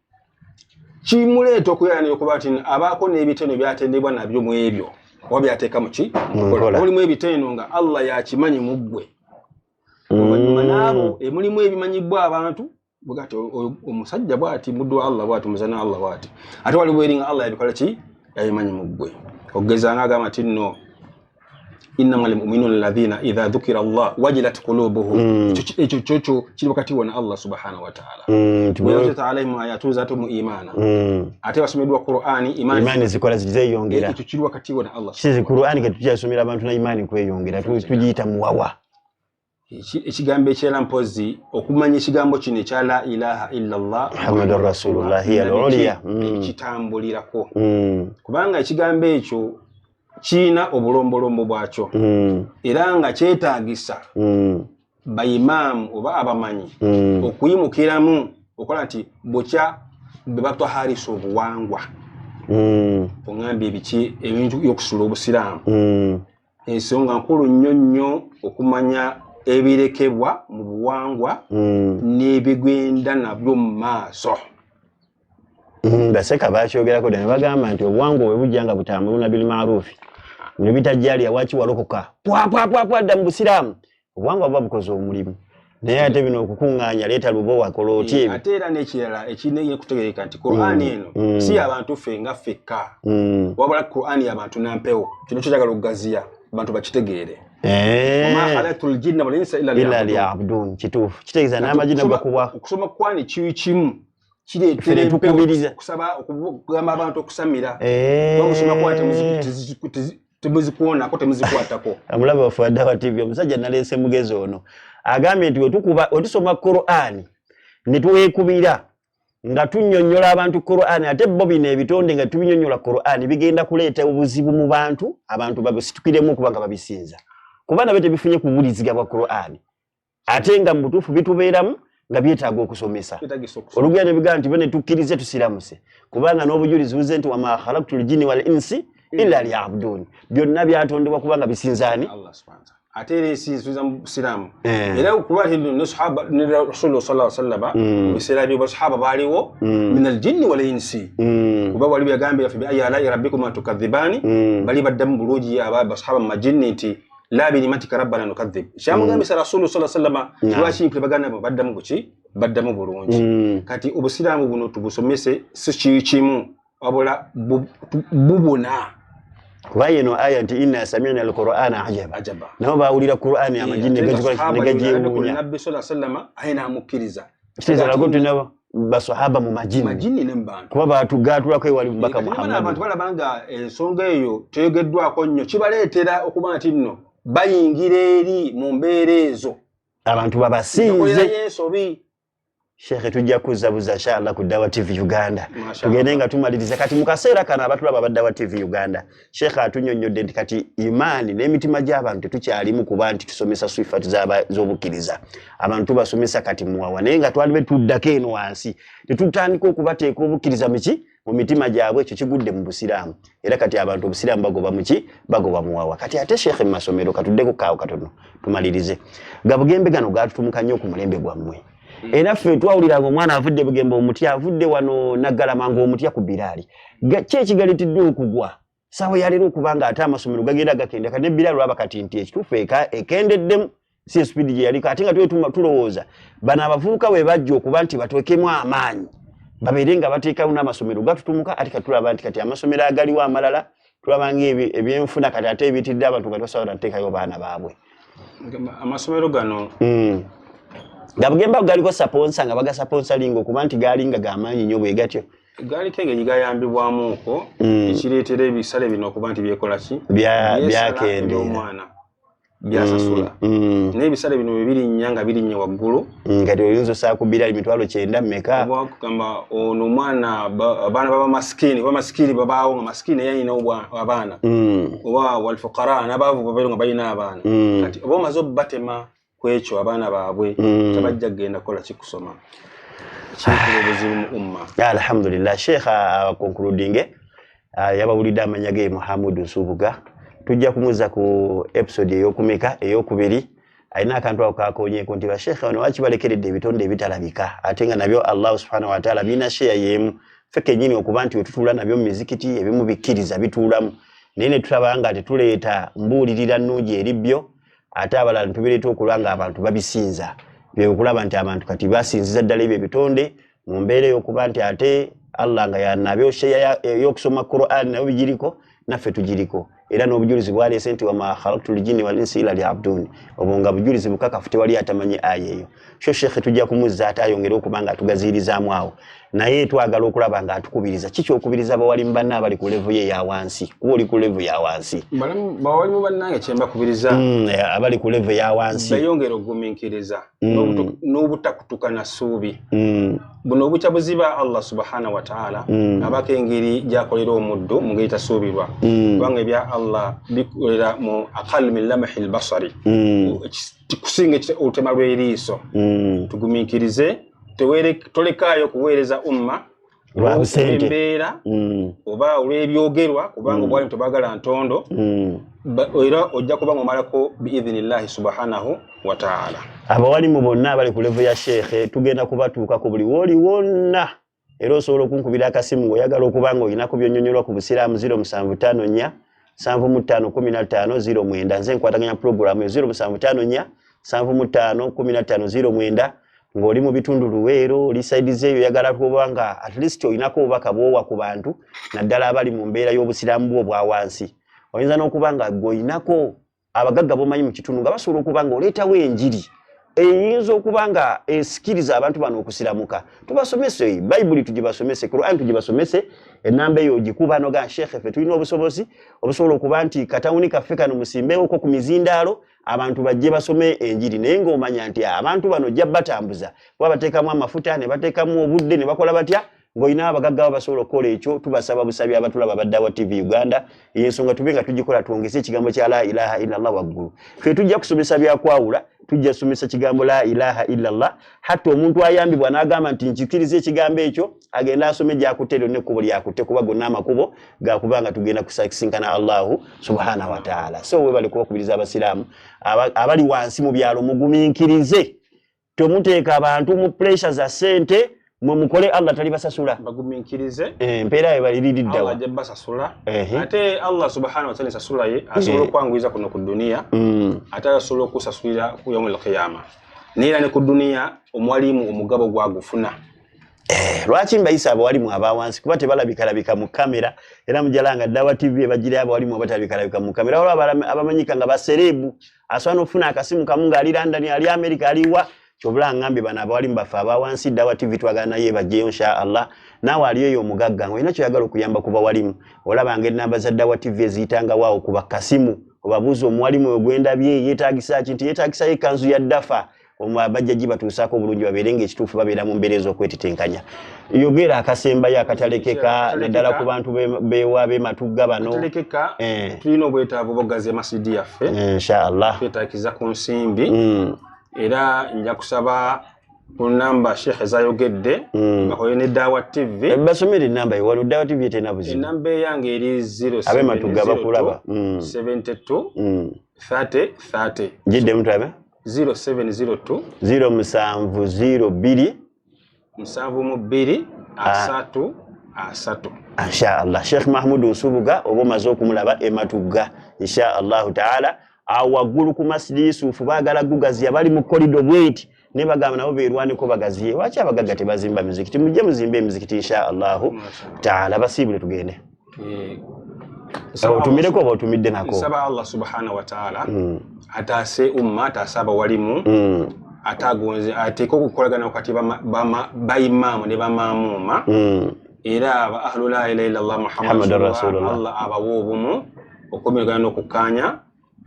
kimuleeta okuyaanira okuba nti abaako n'ebitendo byatendebwa nabyo mu ebyo oba byateeka mu ki mulimu ebitendo nga Allah yakimanyi mu ggwe oluvannyuma naabo mulimu ebimanyibwa abantu bugati omusajja bwati muddu Allah bwati muzana Allah bwati ate waliwo eringa Allah yabikola ki yabimanyi mu ggwe okugeza nga agamba nti nno innamal mu'minuna alladhina idha dhukira Allah wajilat qulubuhum ekyo kiri wakati wa Allah subhanahu wa ta'ala wa ta'ala ayatu zatu imana ate basomedwa Qur'ani imani zikola ziyongera ekyo kiri wakati wa Allah kizi Qur'ani ketukyasomera abantu na imani kweyongera tujiyita muwawa ekigambo ekyera mpozi okumanya ekigambo kino ekya la ilaha illallah Muhammadur Rasulullah al-ulya kitambulirako kubanga ekigambo ekyo kiina obulombolombo bwakyo era nga kyetaagisa bayimamu oba abamanyi okuyimukiramu okola nti bukya be batwaharisa obuwangwa ongambye ebiki ebintu by'okusula obusiraamu ensonga nkulu nnyo nnyo okumanya ebirekebwa mu buwangwa n'ebigenda nabyo mu maaso baseka bakyogerako ne bagamba nti obuwangwa bwe bujja nga butambuluna bil ma'rufi ne bitajjali awaki walokoka pwa dda mu busiraamu obuwangwa buba bukoze omulimu naye ate bino okukuŋŋaanya leeta lubo wakola otya ate era n'ekirala ekine kutegeereka nti Qur'ani eno si abantu ffe nga ffekka wabula Qur'ani y'abantu nampewo kino kyagala okugaziya abantu bakitegeere ma khalaqtul jinna wal insa illa liya'budun kituufu kitegeeza n'amajina gakuba okusoma kwani kimu kireetera tukubiriza kusaba okugamba abantu okusamira bamusoma kwate temuzikuonako temuzikwatako amulaba wafu Dawa TV omusajja naleese mugezi ono agambye nti wetusoma Qur'ani ne tuweekubira nga tunnyonnyola abantu Qur'ani ate bo bino ebitonde nga tubinyonnyola Qur'ani bigenda kuleeta obuzibu mu bantu abantu babisitukiremu kubanga babisinza kuba nabyo tebifunye kubuliziga bwa Qur'ani ate nga mu butuufu bitubeeramu nga byetaaga okusomesa olugenda ebigamba nti bene tukkirize tusiramuse kubanga n'obujulizi buze nti wama khalaqtul jinni wal insi illa liya'budun byonna byatondebwa kubanga bisinzaani Allah subhanahu ate era esinziza mu busiraamu era okuba ne sahaba ne Rasulullah sallallahu alaihi wasallam biseera byo basahaba baaliwo min al-jinni wal insi kuba wali byagambye fi ayya la rabbikum tukadhibani bali baddamu bulungi abasahaba majinni nti la bi nimatika rabbana nukadhib shamugambe Rasulullah sallallahu alaihi wasallam lwaki baganda baddamu kuki baddamu bulungi kati obusiraamu buno tubusomese si kimu wabula bubuna kuba yeno aya nti inna sami'na al-Qur'ana ajaba nabo bawulira Qur'ani amajinne gajiwunya nabbi sallallahu alaihi wasallam ayina amukiriza kitezala ko tunaba basahaba mu majinni nembantu kuba batugatulako wali mbaka Muhammad abantu balabanga ensonga eyo teyogeddwako nnyo kibaleetera okuba nti nno bayingira eri mu mbeera ezo abantu babasinze Sheikh tujja kuzabuza inshallah ku Dawa TV Uganda tugende nga tumaliriza kati mukaseera kana abatulaba ba Dawa TV Uganda Sheikh atunyonyodde nti kati imani n'emitima gy'abantu tukyalimu kuba nti tusomesa swifatu z'obukkiriza abantu basomesa kati muwawa naye nga twalibe tuddako eno wansi tetutandika okubateeka obukkiriza mu mitima gyabwe ekyo kigudde mu busiraamu era kati abantu obusiraamu bagoba muwawa kati ate Sheikh mu masomero katuddeko kaawo katono tumalirize gabugembe gano gatutumuka nnyo ku mulembe gwammwe era ffe twawuliranga omwana avudde bugembe omutya avudde wano Naggalama nga omutya ku Biraali kye kigalitidde okugwa sawa yalero okubanga ate amasomero gagenda gakenda kane Bilal lwaba kati nti ekitufu ekendeddemu si speed gye yali kati nga tulowooza bano abavubuka we bajja okuba nti batwekemu amaanyi babeere nga bateekawo n'amasomero gatutumuka ati katulaba nti kati amasomero agaliwo amalala tulaba ng'ebyenfuna kati ate ebiyitiridde abantu nga basobola kuteekayo baana baabwe amasomero gano gabugemba galiko saponsa nga bagasaponsalinga okuba nti galinga gamaanyi nnyo bwe gatyo galiko engeri gayambibwamuko ekireetera ebisale bino okuba nti byekola ki byakendera omwana byasasula n'ebisale bino birinnya nga birinnye waggulu kati oyinza osaba ku Bilal mitwalo 9 mmeka kugamba ono omwana abaana baba masikini babaawo nga masikini yalina abaana oba walfuqara n'abaavu babeera nga balina abaana kati oba omaze obatema ku ekyo abaana baabwe tabajja kugenda kukola kikusoma alhamdulillah Sheikh concluding yabawulidde amanya ge Muhammad Nsubuga tujja kumuza ku episode eyokumeka eyokubiri alina akantu ako kakonyeeko nti basheikh bano lwaki balekeredde ebitonde ebitalabika ate nga nabyo Allah subhanahu wa ta'ala bina share yemu feke nyini okuba nti wetutuula nabyo mu mizikiti ebimu bikkiriza bituulamu naye ne tulaba nga tetuleeta mbuulirira nnungi eri byo ate abalala tubireeta okulanga abantu babisinza bye okulaba nti abantu kati basinziza ddala ebyo ebitonde mu mbeera ey'okuba nti ate Allah nga yanabyo share y'okusoma Qur'an nayo bigiriko naffe tugiriko era n'obujulizi bwaleese nti wama khalaqtul jinni wal insa illa liya'budun obonga bujulizi bukakafu tewali atamanyi aya eyo sho Sheikh tujja kumuzza ate ayongere okubanga atugaziirizaamu awo naye twagala okulaba nga atukubiriza kiki okubiriza abawali mu banna abali ku level ye ya wansi kuba oli ku level ya wansi bawali mu bannange kyemba kubiriza abali ku level ya wansi bayongera ogumiikiriza n'obutakutuka na ssuubi buno obukya buziba Allah subhanahu wa ta'ala abaka engeri gyakolera omuddu mu ngeri tasuubirwa kubanga ebya Allah bikolera mu aqal min lamahil basari kusinga olutema lw'eriiso tugumiikirize tolekaayo kuweereza umma olw'embeera oba olw'ebyogerwa kubanga obwalimu tebagala ntondo era ojja kuba ng'omalako biidhinillahi subhanahu wa ta'ala abawalimu bonna abali ku level ya Sheikh tugenda kubatuukako buli woli wonna era osobola okunkubira akasimu ng'oyagala okuba ng'oyinako byonnyonnyolwa ku busiraamu 0754 751509 nze nkwataganya programu 0754 751509 ng'oli mu bitundu Luweero lisaidize eyo yagala kubanga at least oyinako obubaka bwowa ku bantu naddala abali mu mbeera y'obusiraamu bwo obwa wansi oyinza n'okuba nga gw'oyinako abagagga bomanyi mu kitundu nga basobola okuba nga oleetawo enjiri eyinza okuba nga esikiriza abantu bano okusiramuka tubasomese Bayibuli tugibasomese Qur'an tugibasomese ennamba eyo ogikuba noga Sheikh ffe tulina obusobozi obusobola okuba nti katawuni kaffe kano musimbeewoko ku mizindaalo abantu bajje basome enjiri naye ng'omanya nti abantu bano ojja batambuza kuba bateekamu amafuta ne bateekamu obudde ne bakola batya ng'olina abagagga basobola okukola ekyo tubasaba busabi abatulaba baddawa TV Uganda y'ensonga tube nga tugikola twongeze ekigambo kya la ilaha illallah waggulu ffe tujja kusomesa byakwawula tujja kusomesa kigambo la ilaha illallah hatta omuntu ayambibwa n'agamba nti nkikiriza ekigambo ekyo agenda asome gy'akutte n'ekkubo lyakutte kuba gonna amakubo gakubanga tugenda kusisinkana Allahu subhanahu wa ta'ala so we bali kubakubiriza abasiraamu abali wansi mu byalo mugumiikirize tomuteeka abantu mu pressure za sente mwe mukole Allah talibasasula bagumiikirize empeera ye balirididdawa Allah ajja basasula ate Allah subhanahu wa ta'ala sasula ye asobola okwanguyiza kuno ku dunia ate asobola okusasulira ku yawmul qiyama neera ne ku dunia omwalimu omugabo gwagufuna lwaki mbayisa abawalimu abawansi kuba tebalabika mu kamera era mujalanga Dawa TV ebagire abawalimu abatalabika mu kamera wala abamanyika nga baserebu asobola n'okufuna akasimu kamu ng'ali London ali America aliwa kyobula ngambe bana abawalimu baffe abawansi Dawa TV twagala naye bajjeyo insha Allah naawe aliyo omugagga ng'olina kyoyagala okuyamba ku bawalimu olabanga ennamba za Dawa TV eziyitanga waawo ku bakasimu obabuuza omuwalimu oyo gwendabye yeetaagisa ki nti yeetaagisa ekanzu ya ddafa bajjajji batuusaako obulungi babeere ng'ekituufu babeera mu mbeera ez'okwetitenkanya yogera akasembayo akatalekeka naddala ku bantu beewa b'ematugga bano atalekeka tulina obwetaavu boggaza masjidi yaffe inshallah twetaakiza ku nsimbi era nja kusaba ku namba Sheikh zayogedde bakoye ne Dawa TV basomera ennamba yo waliwo Dawa TV etena buzibu ennamba eyange eri 0702 ab'ematugga bakulaba 72 30 30 jidde mutaba 0702 0702 72 3 asatu insha Allah. Sheikh Mahmud Nsubuga oba mazo okumulaba Ematuga insha Allah taala awagulu ku Masjid Yusufu bagala gugazi abali mu corridor bweti ne bagamba nabo beerwaniko bagaziye wacha abagaga tebazimba muzikiti mujje muzimbe muzikiti insha Allah taala basibule tugende otumire ko otumidde nako saba Allah subhanahu wa ta'ala atase umma atasaba walimu atagonze ateko kukolagana wakati ba imamu ne ba mamuma era aba ahlul la ilaha illa Allah Muhammadur Rasulullah Allah abawobumu okomeragana n'okukanya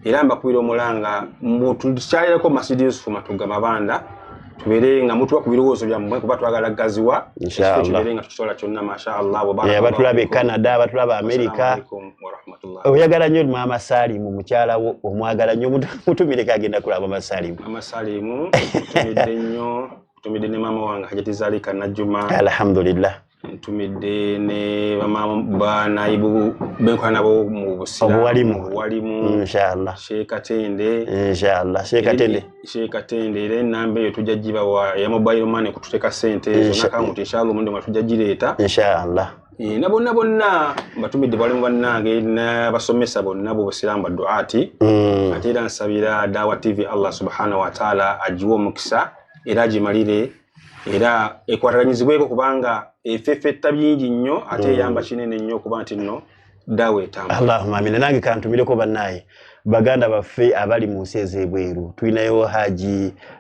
era mbakubira omulanga mbutu kyalirako Masjid Yusufu Matuga mabanda tuberenga mutu bakubirowozo byammwe kuba twagala gaziwa inshallah tuberenga tukisola kyonna mashallah wa baraka batulabe Canada batulaba America oyagala nnyo mama Salimu mukyala wo omwagala nnyo mutumire kagenda kulaba Masalimu mama Salimu tumidde nnyo tumidde ne mama wange Hajati Zalika Najuma alhamdulillah tumidde ne bana ibu benkwana nabo mu busira walimu inshallah Sheikh Atende inshallah Sheikh Atende ile nambe yo tujjajiba wa ya mobile money kututeka sente zo account inshallah mundu matujjajireta inshallah nabo bonna batumidde balimu bannange na basomesa bonna bo busiramba duati atira nsabira Dawa TV Allah subhanahu wa ta'ala ajiwo mukisa era jimalire era ekwataranyizibweko kubanga efefetta bingi nnyo ate yamba kinene nnyo kuba nti nno Dawa etamba Allahumma amin. Nange kantumireko bannaye baganda baffe abali mu nsi ez'ebweru tulinayo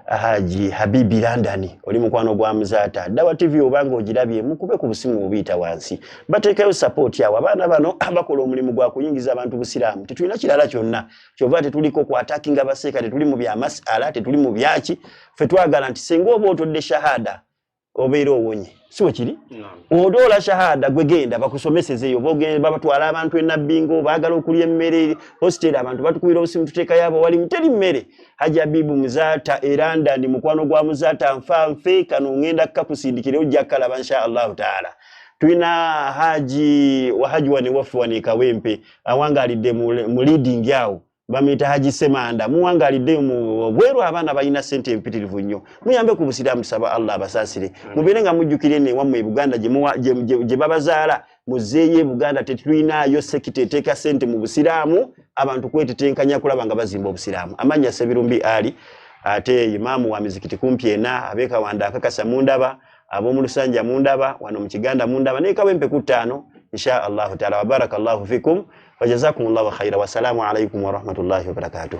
Haji Habibi London oli mukwano gwa Muzata Dawa TV obanga ogirabye mukube ku busimu obiyita wansi bateekayo support yawe abaana bano abakola omulimu gwa kuyingiza abantu busiraamu tetulina kirala kyonna kyova tetuliko ku attacking abaseeka tetuli mu bya masala tetuli mu byaki ffe twagala nti senga oba otodde shahada obeera owonye siwe kiri odola shahada gwegenda bakusomesezeyo babatwala abantu enabbingo baagala okulya emmere hostel abantu batukubira obusimu tuteeka yabo wali muteri mmere Haji Habibu Muzata eranda ndi mukwano gwa Muzata nfanfe kano ngenda kakusindikire ojja kalaba insha Allah taala tuina Haji wani wafu wani Kawempe awangalidde mu leading yawo bamita Haji Semanda muwangalidde mu bweru abana balina sente empitirivu nnyo muyambe ku busiraamu saba Allah basasire muberenga mujjukire ne wamwe Buganda je babazaala muzeeye Buganda tetulinayo sekite teka sente mu busiraamu abantu kwetetenkanya kulaba nga bazimba obusiraamu amanya Sebirumbi ali ate imamu wa mizikiti kumpi ena abeka wanda akakasa mundaba abo mu Lusanja mundaba wano mu Kiganda mundaba ne Kawempe ku 5 insha Allah taala wa barakallahu fikum wa jazakumullahu khaira wa salamu alaykum wa rahmatullahi wa barakatuh.